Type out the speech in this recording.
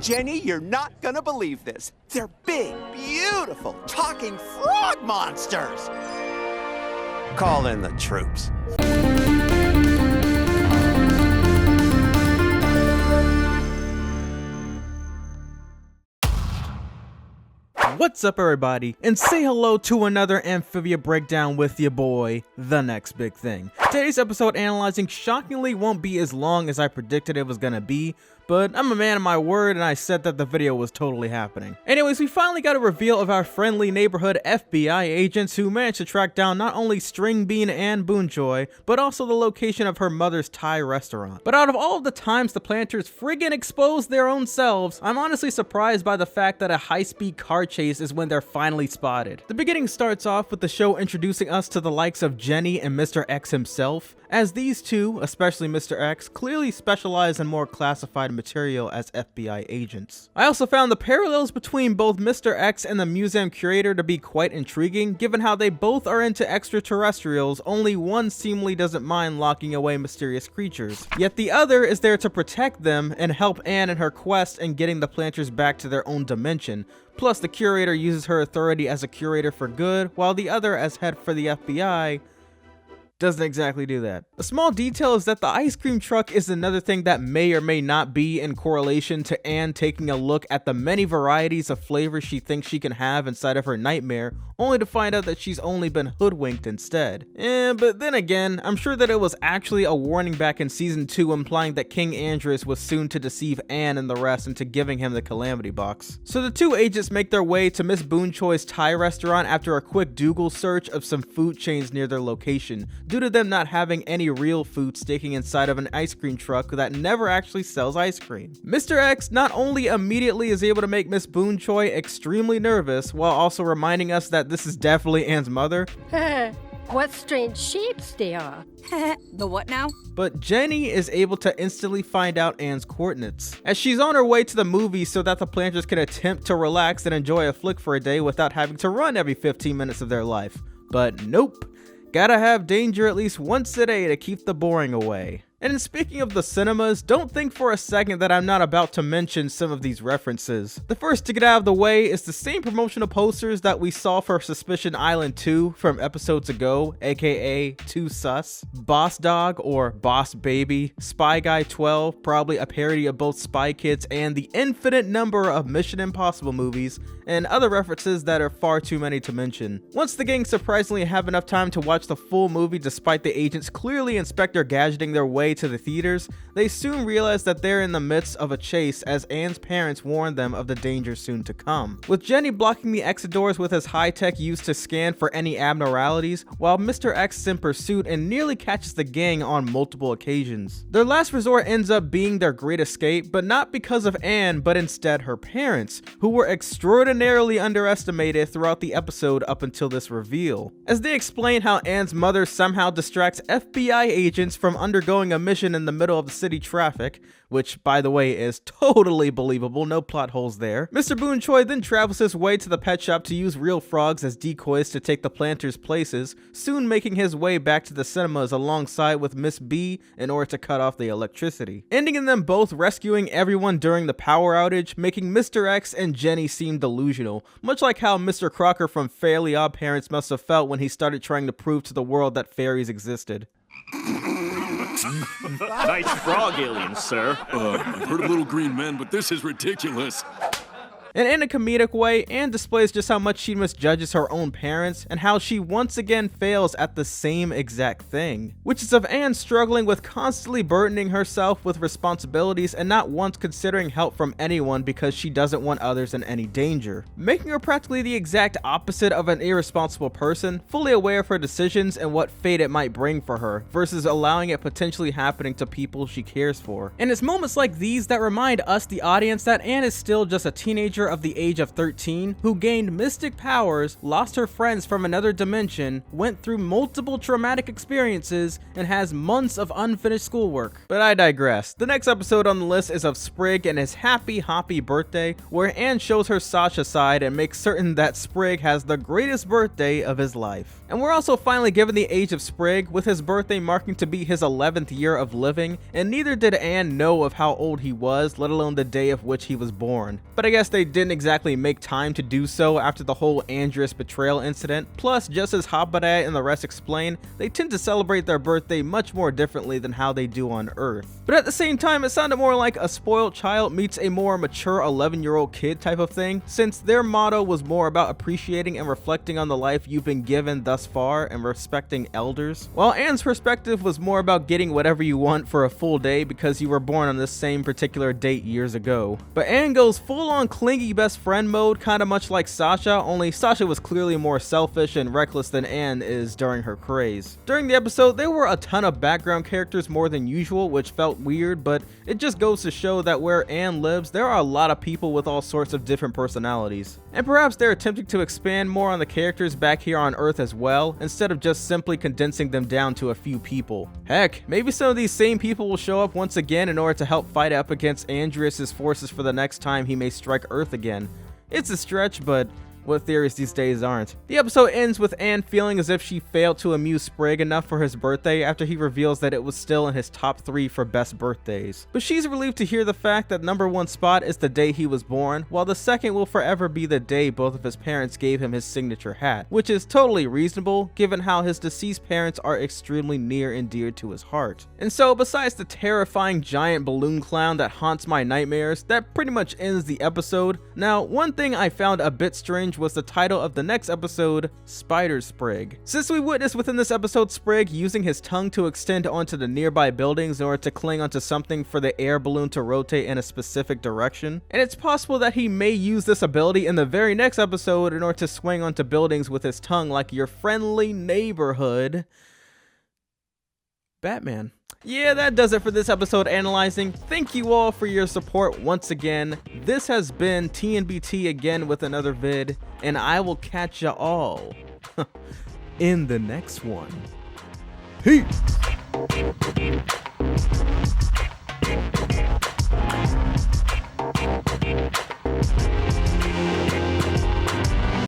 Jenny, you're not gonna believe this. They're big, beautiful, talking frog monsters. Call in the troops. What's up, everybody, and say hello to another Amphibia breakdown with your boy, The Next Big Thing. Today's episode analyzing shockingly won't be as long as I predicted it was gonna be, but I'm a man of my word and I said that the video was totally happening. Anyways, we finally got a reveal of our friendly neighborhood FBI agents who managed to track down not only String Bean and Boonchoy, but also the location of her mother's Thai restaurant. But out of all of the times the planters friggin' exposed their own selves, I'm honestly surprised by the fact that a high-speed car chase is when they're finally spotted. The beginning starts off with the show introducing us to the likes of Jenny and Mr. X himself, as these two, especially Mr. X, clearly specialize in more classified material as FBI agents. I also found the parallels between both Mr. X and the museum curator to be quite intriguing, given how they both are into extraterrestrials, only one seemingly doesn't mind locking away mysterious creatures. Yet the other is there to protect them and help Anne in her quest in getting the planters back to their own dimension. Plus, the curator uses her authority as a curator for good, while the other, as head for the FBI, doesn't exactly do that. A small detail is that the ice cream truck is another thing that may or may not be in correlation to Anne taking a look at the many varieties of flavors she thinks she can have inside of her nightmare, only to find out that she's only been hoodwinked instead. But then again, I'm sure that it was actually a warning back in season 2 implying that King Andreas was soon to deceive Anne and the rest into giving him the Calamity Box. So the two agents make their way to Miss Boonchoy's Thai restaurant after a quick Google search of some food chains near their location, due to them not having any real food sticking inside of an ice cream truck that never actually sells ice cream. Mr. X not only immediately is able to make Miss Boonchoy extremely nervous, while also reminding us that this is definitely Anne's mother. What strange shapes they are. The what now? But Jenny is able to instantly find out Anne's coordinates, as she's on her way to the movie so that the planters can attempt to relax and enjoy a flick for a day without having to run every 15 minutes of their life. But nope. Gotta have danger at least once a day to keep the boring away. And speaking of the cinemas, don't think for a second that I'm not about to mention some of these references. The first to get out of the way is the same promotional posters that we saw for Suspicion Island 2 from episodes ago, aka 2 Sus, Boss Dog or Boss Baby, Spy Guy 12, probably a parody of both Spy Kids and the infinite number of Mission Impossible movies, and other references that are far too many to mention. Once the gang surprisingly have enough time to watch the full movie despite the agents clearly Inspector Gadgeting their way to the theaters, they soon realize that they're in the midst of a chase as Anne's parents warn them of the danger soon to come. With Jenny blocking the exit doors with his high-tech used to scan for any abnormalities, while Mr. X is in pursuit and nearly catches the gang on multiple occasions. Their last resort ends up being their great escape, but not because of Anne, but instead her parents, who were extraordinarily underestimated throughout the episode up until this reveal, as they explain how Anne's mother somehow distracts FBI agents from undergoing a mission in the middle of the city traffic, which by the way is totally believable, no plot holes there. Mr. Boonchoy then travels his way to the pet shop to use real frogs as decoys to take the planters places, soon making his way back to the cinemas alongside with Miss B in order to cut off the electricity, ending in them both rescuing everyone during the power outage, making Mr. X and Jenny seem delusional, much like how Mr. Crocker from Fairly Odd Parents must have felt when he started trying to prove to the world that fairies existed. Nice frog alien, sir. I've heard of little green men, but this is ridiculous. And in a comedic way, Anne displays just how much she misjudges her own parents and how she once again fails at the same exact thing, which is of Anne struggling with constantly burdening herself with responsibilities and not once considering help from anyone because she doesn't want others in any danger, making her practically the exact opposite of an irresponsible person, fully aware of her decisions and what fate it might bring for her, versus allowing it potentially happening to people she cares for. And it's moments like these that remind us, the audience, that Anne is still just a teenager teenager of the age of 13 who gained mystic powers, lost her friends from another dimension, went through multiple traumatic experiences, and has months of unfinished schoolwork. But I digress. The next episode on the list is of Sprig and his happy Hoppy birthday, where Anne shows her Sasha side and makes certain that Sprig has the greatest birthday of his life. And we're also finally given the age of Sprig, with his birthday marking to be his 11th year of living, and neither did Anne know of how old he was, let alone the day of which he was born. But I guess they didn't exactly make time to do so after the whole Andreas betrayal incident. Plus, just as Hoppy and the rest explain, they tend to celebrate their birthday much more differently than how they do on Earth. But at the same time, it sounded more like a spoiled child meets a more mature 11-year-old kid type of thing, since their motto was more about appreciating and reflecting on the life you've been given thus far and respecting elders, while Anne's perspective was more about getting whatever you want for a full day because you were born on this same particular date years ago. But Anne goes full-on clingy best friend mode, kinda much like Sasha, only Sasha was clearly more selfish and reckless than Anne is during her craze. During the episode, there were a ton of background characters more than usual, which felt weird, but it just goes to show that where Anne lives, there are a lot of people with all sorts of different personalities. And perhaps they're attempting to expand more on the characters back here on Earth as well, instead of just simply condensing them down to a few people. Heck, maybe some of these same people will show up once again in order to help fight up against Andreas' forces for the next time he may strike Earth again. It's a stretch, but what theories these days aren't? The episode ends with Anne feeling as if she failed to amuse Sprig enough for his birthday after he reveals that it was still in his top 3 for best birthdays. But she's relieved to hear the fact that #1 spot is the day he was born, while the second will forever be the day both of his parents gave him his signature hat, which is totally reasonable given how his deceased parents are extremely near and dear to his heart. And so, besides the terrifying giant balloon clown that haunts my nightmares, that pretty much ends the episode. Now, one thing I found a bit strange was the title of the next episode, Spider Sprig. Since we witnessed within this episode Sprig using his tongue to extend onto the nearby buildings in order to cling onto something for the air balloon to rotate in a specific direction, and it's possible that he may use this ability in the very next episode in order to swing onto buildings with his tongue like your friendly neighborhood Batman. Yeah, that does it for this episode analyzing. Thank you all for your support once again. This has been TNBT again with another vid, and I will catch ya all in the next one. Peace!